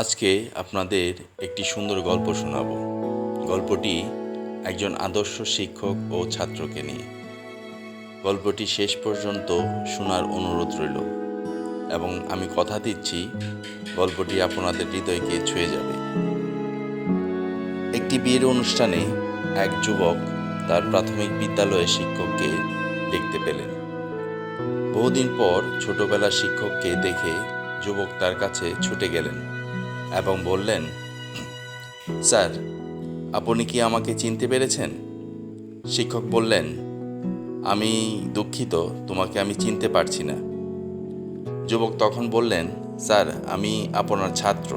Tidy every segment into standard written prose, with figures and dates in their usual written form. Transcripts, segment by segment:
আজকে আপনাদের একটি সুন্দর গল্প শোনাব। গল্পটি একজন আদর্শ শিক্ষক ও ছাত্রকে নিয়ে। গল্পটি শেষ পর্যন্ত শোনার অনুরোধ রইল এবং আমি কথা দিচ্ছি গল্পটি আপনাদের হৃদয়কে ছুঁয়ে যাবে। একটি বিয়ের অনুষ্ঠানে এক যুবক তার প্রাথমিক বিদ্যালয়ের শিক্ষককে দেখতে পেলেন। বহুদিন পর ছোটবেলার শিক্ষককে দেখে যুবক তার কাছে ছুটে গেলেন এবং বললেন, স্যার, আপনি কি আমাকে চিনতে পেরেছেন? শিক্ষক বললেন, আমি দুঃখিত, তোমাকে আমি চিনতে পারছি না। যুবক তখন বললেন, স্যার, আমি আপনার ছাত্র।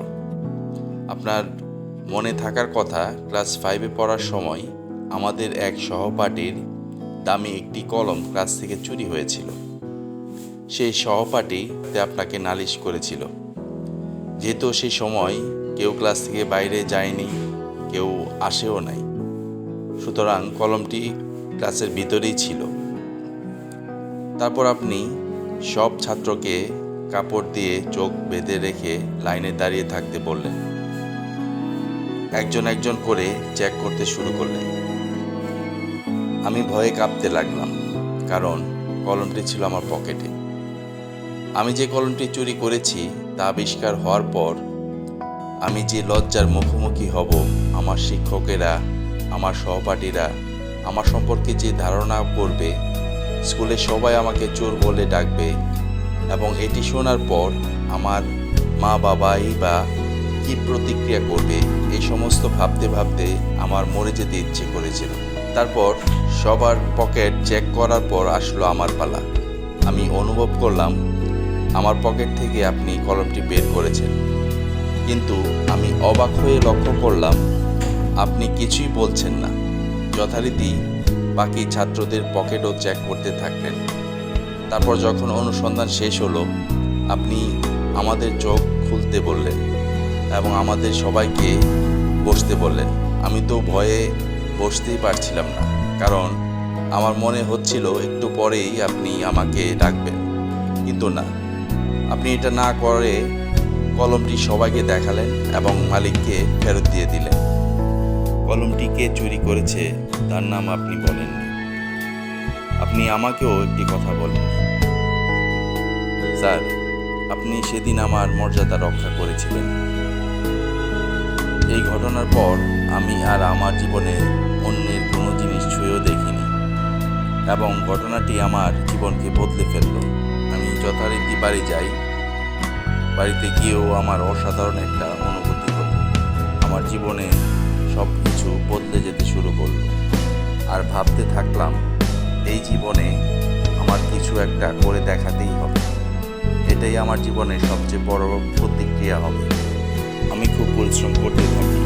আপনার মনে থাকার কথা, ক্লাস 5-এ পড়ার সময় আমাদের এক সহপাঠীর দামি একটি কলম ক্লাস থেকে চুরি হয়েছিল। সেই সহপাঠী আপনাকে নালিশ করেছিল। যেহেতু সেই সময় কেউ ক্লাস থেকে বাইরে যায়নি, কেউ আসেও নাই, সুতরাং কলমটি ক্লাসের ভিতরেই ছিল। তারপর আপনি সব ছাত্রকে কাপড় দিয়ে চোখ বেঁধে রেখে লাইনে দাঁড়িয়ে থাকতে বললেন। একজন একজন করে চেক করতে শুরু করলেন। আমি ভয়ে কাঁপতে লাগলাম, কারণ কলমটি ছিল আমার পকেটে। আমি যে কলমটি চুরি করেছি তা আবিষ্কার হওয়ার পর আমি যে লজ্জার মুখোমুখি হব, আমার শিক্ষকেরা, আমার সহপাঠীরা আমার সম্পর্কে যে ধারণা করবে, স্কুলে সবাই আমাকে চোর বলে ডাকবে, এবং এটি শোনার পর আমার মা বাবাই বা কী প্রতিক্রিয়া করবে, এই সমস্ত ভাবতে ভাবতে আমার মরে যেতে ইচ্ছে করেছিল। তারপর সবার পকেট চেক করার পর আসলো আমার পালা। আমি অনুভব করলাম আমার পকেট থেকে আপনি কলমটি বের করেছেন, কিন্তু আমি অবাক হয়ে লক্ষ্য করলাম আপনি কিছুই বলছেন না। যথারীতি বাকি ছাত্রদের পকেটও চেক করতে থাকলেন। তারপর যখন অনুসন্ধান শেষ হলো, আপনি আমাদের চোখ খুলতে বললেন এবং আমাদের সবাইকে বসতে বললেন। আমি তো ভয়ে বসতেই পারছিলাম না, কারণ আমার মনে হচ্ছিল একটু পরেই আপনি আমাকে ডাকবেন, কিন্তু না, আপনি এটা না করে কলমটি সবাইকে দেখালেন এবং মালিককে ফেরত দিয়ে দিলেন। কলমটি কে চুরি করেছে তার নাম আপনি বলেননি। আপনি আমাকেও একটি কথা বলেন, স্যার, আপনি সেদিন আমার মর্যাদা রক্ষা করেছিলেন। এই ঘটনার পর আমি আর আমার জীবনে অন্যের কোনো জিনিস ছুঁয়েও দেখিনি এবং ঘটনাটি আমার জীবনকে বদলে ফেলল। আমি যথারীতি বাড়ি যাই। বাড়িতে গিয়েও আমার অসাধারণ একটা অনুভূতি হলো। আমার জীবনে সব কিছু বদলে যেতে শুরু করলো। আর ভাবতে থাকলাম, এই জীবনে আমার কিছু একটা করে দেখাতেই হবে। এটাই আমার জীবনের সবচেয়ে বড় প্রতিক্রিয়া হবে। আমি খুব পরিশ্রম করতে থাকি।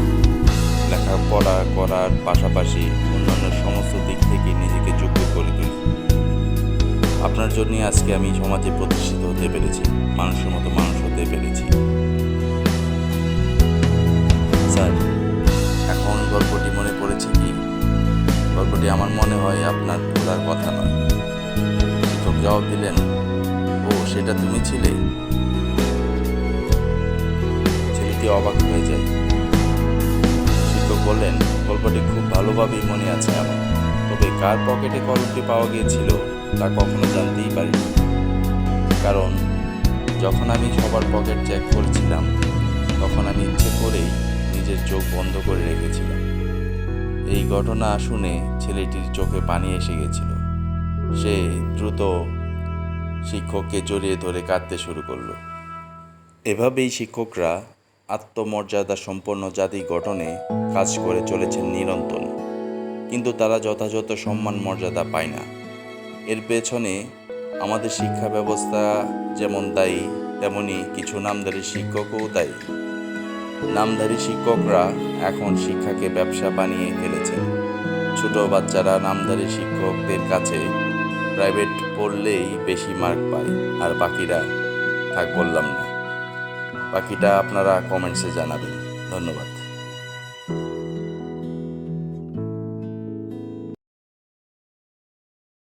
লেখাপড়া করার পাশাপাশি অন্যান্য সমস্ত দিক থেকে নিজেকে যোগ্য করে তুলি। আপনার জন্যই আজকে আমি সমাজে প্রতিষ্ঠিত হতে পেরেছি, মানুষের মতো মানুষ হতে পেরেছি। স্যার, এখন গল্পটি মনে পড়েছে কি? গল্পটি আমার মনে হয় আপনার ভোলার কথা নয়। শিক্ষক জবাব দিলেন, ও, সেটা তুমি ছিলে? ছেলেটি অবাক হয়ে যায়। শিক্ষক বললেন, গল্পটি খুব ভালোভাবেই মনে আছে আমার, তবে কার পকেটে কলমটি পাওয়া গিয়েছিল তা কখনো জানতেই পারিনি, কারণ যখন আমি সবার পকেট চেক করেছিলাম তখন আমি ইচ্ছে করেই নিজের চোখ বন্ধ করে রেখেছিলাম। এই ঘটনা শুনে ছেলেটির চোখে পানি এসে গেছিল। সে দ্রুত শিক্ষককে জড়িয়ে ধরে কাঁদতে শুরু করলো। এভাবেই শিক্ষকরা আত্মমর্যাদা সম্পন্ন জাতি গঠনে কাজ করে চলেছেন নিরন্তর, কিন্তু তারা যথাযথ সম্মান মর্যাদা পায় না। এর পেছনে আমাদের শিক্ষা ব্যবস্থা যেমন দায়ী, তেমনি কিছু নামধারী শিক্ষকও দায়ী। নামধারী শিক্ষকরা এখন শিক্ষাকে ব্যবসা বানিয়ে ফেলেছেন। ছোট বাচ্চারা নামধারী শিক্ষকদের কাছে প্রাইভেট পড়লেই বেশি মার্ক পায়, আর বাকিরা থাক বললাম না। বাকিটা আপনারা কমেন্টসে জানাবেন। ধন্যবাদ।